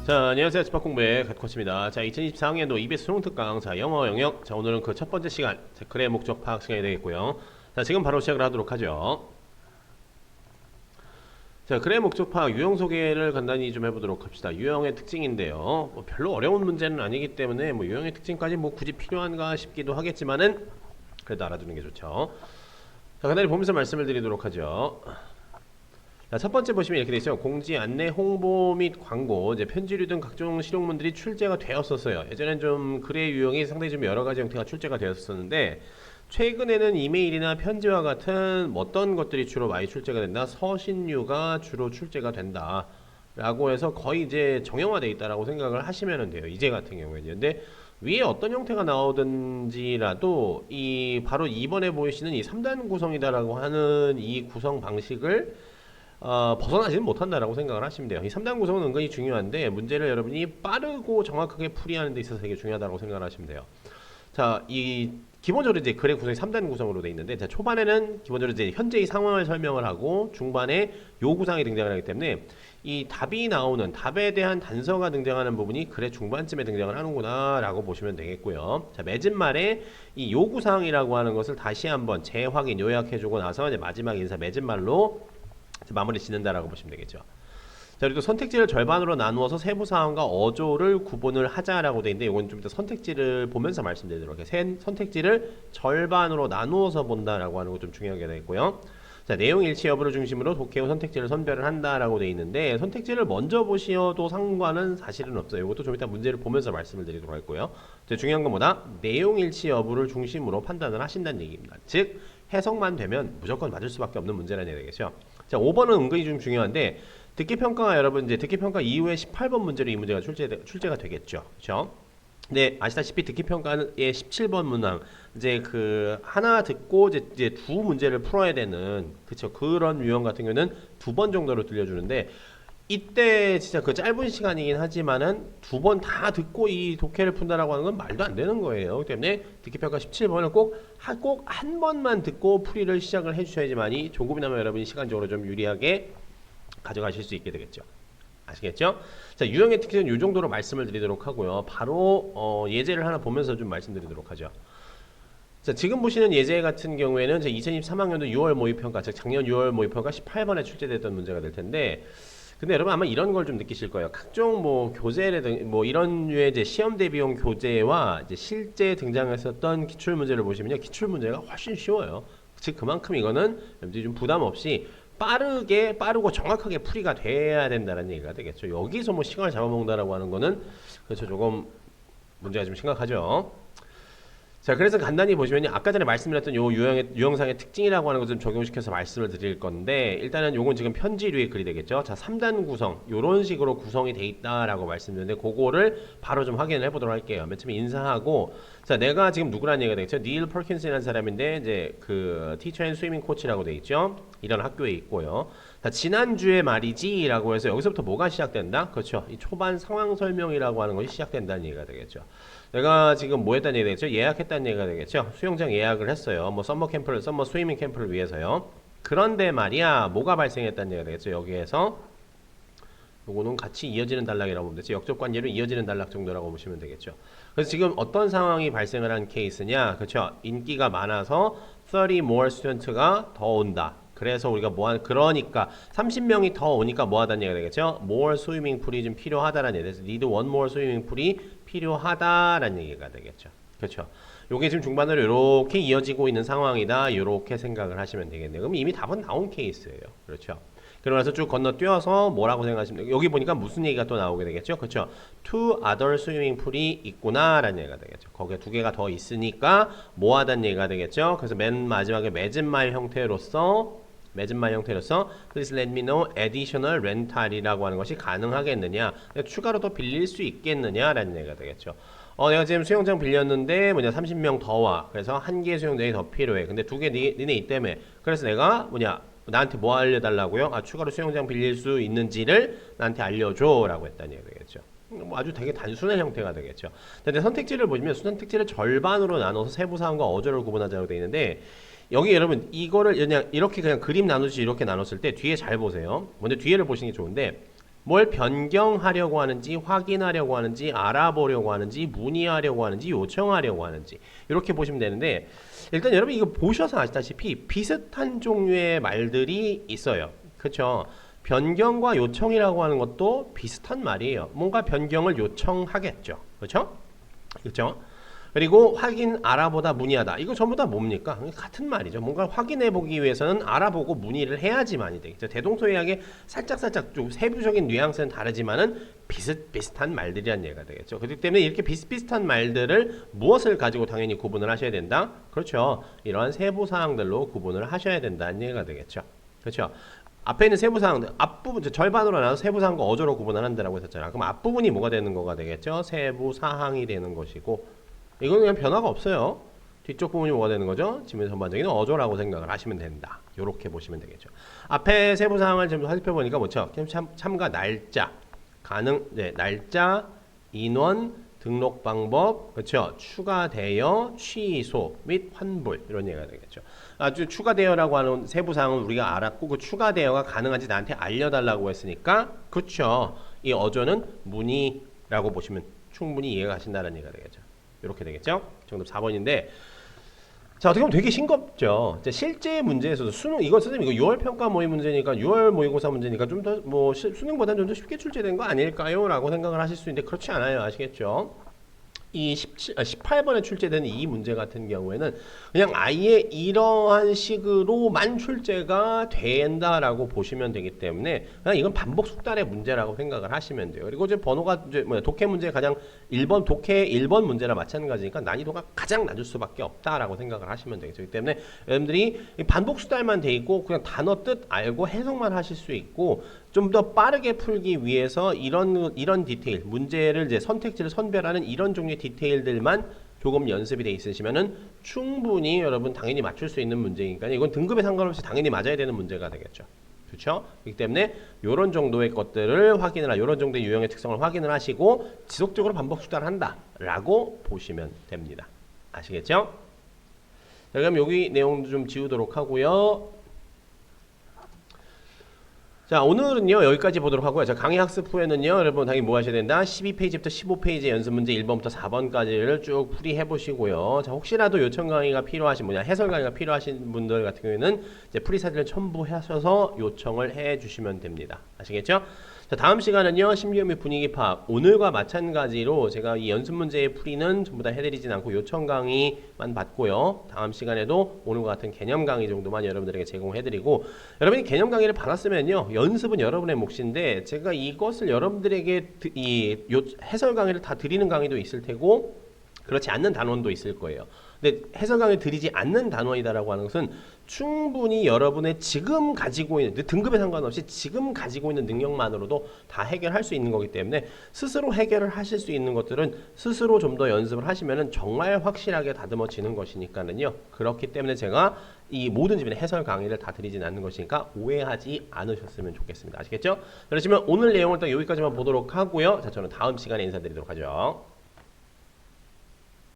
자, 안녕하세요. 집합공부의 갓코치입니다. 자, 2024학년도 EBS 수능특강, 자, 영어 영역. 자, 오늘은 그 첫 번째 시간, 자, 글의 목적 파악 시간이 되겠고요. 자, 지금 바로 시작을 하도록 하죠. 자, 글의 목적 파악, 유형 소개를 간단히 좀 해보도록 합시다. 유형의 특징인데요. 뭐 별로 어려운 문제는 아니기 때문에 뭐 유형의 특징까지 뭐 굳이 필요한가 싶기도 하겠지만은 그래도 알아두는 게 좋죠. 자, 간단히 보면서 말씀을 드리도록 하죠. 자, 첫 번째 보시면 이렇게 돼 있어요. 공지, 안내, 홍보 및 광고, 이제 편지류 등 각종 실용문들이 출제가 되었었어요. 예전엔 좀 글의 유형이 상당히 좀 여러 가지 형태가 출제가 되었었는데, 최근에는 이메일이나 편지와 같은 어떤 것들이 주로 많이 출제가 된다. 서신류가 주로 출제가 된다. 라고 해서 거의 이제 정형화되어 있다라고 생각을 하시면 돼요. 이제 같은 경우에는. 근데 위에 어떤 형태가 나오든지라도 바로 이번에 보이시는 이 3단 구성이다라고 하는 이 구성 방식을 벗어나지는 못한다라고 생각을 하시면 돼요. 이 3단 구성은 은근히 중요한데 문제를 여러분이 빠르고 정확하게 풀이하는 데 있어서 되게 중요하다고 생각을 하시면 돼요. 자, 기본적으로 이제 글의 구성이 3단 구성으로 되어 있는데, 자, 초반에는 기본적으로 이제 현재의 상황을 설명을 하고 중반에 요구사항이 등장을 하기 때문에 이 답에 대한 단서가 등장하는 부분이 글의 중반쯤에 등장을 하는구나 라고 보시면 되겠고요. 자, 맺은말에 이 요구사항이라고 하는 것을 다시 한번 재확인, 요약해주고 나서 이제 마지막 인사 맺은말로 마무리 짓는다라고 보시면 되겠죠. 자, 그리고 선택지를 절반으로 나누어서 세부 사항과 어조를 구분을 하자라고 되어 있는데, 이건 좀 이따 선택지를 보면서 말씀드리도록 할게요. 선택지를 절반으로 나누어서 본다라고 하는 거 좀 중요하게 되겠고요. 자, 내용 일치 여부를 중심으로 독해 후 선택지를 선별을 한다라고 되어 있는데, 선택지를 먼저 보셔도 상관은 사실은 없어요. 이것도 좀 이따 문제를 보면서 말씀을 드리도록 할고요. 중요한 건 뭐다? 내용 일치 여부를 중심으로 판단을 하신다는 얘기입니다. 즉, 해석만 되면 무조건 맞을 수밖에 없는 문제라는 얘기겠죠. 자, 5번은 은근히 좀 중요한데, 듣기평가가 여러분 이제 듣기평가 이후에 18번 문제로 이 문제가 출제가 되겠죠. 그렇죠? 네, 아시다시피 듣기평가의 17번 문항, 이제 하나 듣고 이제 두 문제를 풀어야 되는, 그쵸, 그런 유형 같은 경우는 2번 정도로 들려주는데, 이때 진짜 그 짧은 시간이긴 하지만은 2번 다 듣고 이 독해를 푼다라고 하는 건 말도 안 되는 거예요. 그렇기 때문에 듣기평가 17번을 꼭 한 번만 듣고 풀이를 시작을 해주셔야지만이 조금이나마 여러분이 시간적으로 좀 유리하게 가져가실 수 있게 되겠죠. 아시겠죠? 자, 유형의 특징은 이 정도로 말씀을 드리도록 하고요. 바로 예제를 하나 보면서 좀 말씀드리도록 하죠. 자, 지금 보시는 예제 같은 경우에는 2023학년도 6월 모의평가, 즉 작년 6월 모의평가 18번에 출제됐던 문제가 될 텐데, 근데 여러분 아마 이런 걸 좀 느끼실 거예요. 각종 뭐 교재라든지 뭐 이런 류의 이제 시험 대비용 교재와 이제 실제 등장했었던 기출 문제를 보시면요, 기출 문제가 훨씬 쉬워요. 즉 그만큼 이거는 여러분들이 좀 부담 없이 빠르고 정확하게 풀이가 돼야 된다는 얘기가 되겠죠. 여기서 뭐 시간을 잡아먹는다라고 하는 거는 그렇죠, 조금 문제가 좀 심각하죠. 자, 그래서 간단히 보시면 아까 전에 말씀드렸던 요 유형상의 특징이라고 하는 것을 좀 적용시켜서 말씀을 드릴 건데, 일단은 요건 지금 편지류의 글이 되겠죠. 자, 3단 구성, 요런 식으로 구성이 돼 있다라고 말씀드렸는데, 그거를 바로 좀 확인을 해보도록 할게요. 맨 처음에 인사하고, 자, 내가 지금 누구라는 얘기가 되겠죠. 닐 퍼킨스라는 사람인데, 이제 티처 앤 스위밍 코치라고 돼 있죠. 이런 학교에 있고요. 자, 지난주에 말이지 라고 해서 여기서부터 뭐가 시작된다? 그렇죠. 이 초반 상황 설명이라고 하는 것이 시작된다는 얘기가 되겠죠. 내가 지금 뭐 했다는 얘기가 되겠죠? 예약했다는 얘기가 되겠죠? 수영장 예약을 했어요. 뭐 서머 스위밍 캠프를 위해서요. 그런데 말이야, 뭐가 발생했다는 얘기가 되겠죠? 여기에서 요거는 같이 이어지는 단락이라고 보면 되죠. 역적 관계로 이어지는 단락 정도라고 보시면 되겠죠. 그래서 지금 어떤 상황이 발생을 한 케이스냐? 그렇죠? 인기가 많아서 30 more student가 더 온다. 그래서 우리가 그러니까 30명이 더 오니까 뭐 하다는 얘기가 되겠죠? more swimming pool이 좀 필요하다라는 얘기. 그래서 need one more swimming pool이 필요하다라는 얘기가 되겠죠. 그렇죠? 요게 지금 중반으로 이렇게 이어지고 있는 상황이다. 이렇게 생각을 하시면 되겠네요. 그럼 이미 답은 나온 케이스예요. 그렇죠? 그러면서 쭉 건너뛰어서 뭐라고 생각하시면 돼요? 여기 보니까 무슨 얘기가 또 나오게 되겠죠? 그렇죠? two other swimming pool이 있구나 라는 얘기가 되겠죠. 거기에 2개가 더 있으니까 뭐 하다는 얘기가 되겠죠? 그래서 맨 마지막에 맺은말 형태로서 please let me know additional rental이라고 하는 것이 가능하겠느냐, 추가로 더 빌릴 수 있겠느냐 라는 얘기가 되겠죠. 내가 지금 수영장 빌렸는데 30명 더 와. 그래서 1개 수영장이 더 필요해. 근데 2개 니네 있다며. 그래서 내가 나한테 뭐 알려달라고요? 추가로 수영장 빌릴 수 있는지를 나한테 알려줘 라고 했다는 얘기가 되겠죠. 아주 되게 단순한 형태가 되겠죠. 근데 선택지를 보시면 선택지를 절반으로 나눠서 세부사항과 어조를 구분하자고 되어 있는데, 여기 여러분 이거를 그냥 이렇게 그림 나누듯이 이렇게 나눴을 때 뒤에 잘 보세요. 먼저 뒤에를 보시는 게 좋은데, 뭘 변경하려고 하는지 확인하려고 하는지 알아보려고 하는지 문의하려고 하는지 요청하려고 하는지 이렇게 보시면 되는데 일단 여러분 이거 보셔서 아시다시피 비슷한 종류의 말들이 있어요. 그렇죠? 변경과 요청이라고 하는 것도 비슷한 말이에요. 뭔가 변경을 요청하겠죠. 그렇죠? 그렇죠? 그리고 확인, 알아보다, 문의하다. 이거 전부 다 뭡니까? 같은 말이죠. 뭔가 확인해 보기 위해서는 알아보고 문의를 해야지만이 되겠죠. 대동소이하게 살짝살짝 좀 세부적인 뉘앙스는 다르지만은 비슷비슷한 말들이란 얘기가 되겠죠. 그렇기 때문에 이렇게 비슷비슷한 말들을 무엇을 가지고 당연히 구분을 하셔야 된다? 그렇죠. 이러한 세부 사항들로 구분을 하셔야 된다는 얘기가 되겠죠. 그렇죠. 앞에 있는 세부 사항들, 앞부분 절반으로 나눠서 세부 사항과 어조로 구분을 한다라고 했었잖아. 그럼 앞부분이 뭐가 되는 거가 되겠죠? 세부 사항이 되는 것이고 이건 그냥 변화가 없어요. 뒤쪽 부분이 뭐가 되는 거죠? 지문 전반적인 어조라고 생각을 하시면 된다. 이렇게 보시면 되겠죠. 앞에 세부 사항을 좀 살펴보니까 뭐죠? 참가 날짜, 날짜, 인원, 등록 방법, 그렇죠? 추가되어, 취소 및 환불 이런 얘기가 되겠죠. 아주 추가되어라고 하는 세부 사항은 우리가 알았고 그 추가되어가 가능한지 나한테 알려달라고 했으니까 그렇죠. 이 어조는 문의라고 보시면 충분히 이해가 가신다는 얘기가 되겠죠. 이렇게 되겠죠? 정답 4번인데 자 어떻게 보면 되게 싱겁죠. 실제 문제에서도 수능 이거 선생님 이거 6월 평가 모의 문제니까 6월 모의고사 문제니까 좀 더 뭐 수능보다는 좀 더 쉽게 출제된 거 아닐까요? 라고 생각을 하실 수 있는데 그렇지 않아요. 아시겠죠? 이 18번에 출제된 이 문제 같은 경우에는 그냥 아예 이러한 식으로만 출제가 된다라고 보시면 되기 때문에 그냥 이건 반복 숙달의 문제라고 생각을 하시면 돼요. 그리고 이제 번호가 이제 독해 문제 가장 1번 독해 1번 문제랑 마찬가지니까 난이도가 가장 낮을 수밖에 없다라고 생각을 하시면 되겠죠. 그렇기 때문에 여러분들이 반복 숙달만 돼 있고 그냥 단어 뜻 알고 해석만 하실 수 있고 좀 더 빠르게 풀기 위해서 이런 디테일 문제를 이제 선택지를 선별하는 이런 종류의 디테일들만 조금 연습이 돼 있으시면은 충분히 여러분 당연히 맞출 수 있는 문제니까 이건 등급에 상관없이 당연히 맞아야 되는 문제가 되겠죠. 그렇죠? 그렇기 때문에 이런 정도의 것들을 확인을 이런 정도의 유형의 특성을 확인을 하시고 지속적으로 반복 숙달한다라고 보시면 됩니다. 아시겠죠? 자, 그럼 여기 내용도 좀 지우도록 하고요. 자 오늘은요 여기까지 보도록 하고요. 자 강의 학습 후에는요 여러분 당연히 뭐 하셔야 된다 12페이지부터 15페이지 연습 문제 1번부터 4번까지를 쭉 풀이해 보시고요. 자 혹시라도 요청 강의가 필요하신 해설 강의가 필요하신 분들 같은 경우에는 이제 풀이 사진을 첨부하셔서 요청을 해 주시면 됩니다. 아시겠죠? 자 다음 시간은요 심리학 및 분위기 파악 오늘과 마찬가지로 제가 이 연습 문제의 풀이는 전부 다 해드리진 않고 요청 강의만 받고요. 다음 시간에도 오늘과 같은 개념 강의 정도만 여러분들에게 제공해드리고 여러분이 개념 강의를 받았으면요 연습은 여러분의 몫인데 제가 이것을 여러분들에게 해설 강의를 다 드리는 강의도 있을 테고 그렇지 않는 단원도 있을 거예요. 근데 해설 강의를 드리지 않는 단원이다라고 하는 것은 충분히 여러분의 지금 가지고 있는 등급에 상관없이 지금 가지고 있는 능력만으로도 다 해결할 수 있는 거기 때문에 스스로 해결을 하실 수 있는 것들은 스스로 좀 더 연습을 하시면은 정말 확실하게 다듬어지는 것이니까는요. 그렇기 때문에 제가 이 모든 집안의 해설 강의를 다 드리진 않는 것이니까 오해하지 않으셨으면 좋겠습니다. 아시겠죠? 그렇지만 오늘 내용을 또 여기까지만 보도록 하고요. 자, 저는 다음 시간에 인사드리도록 하죠.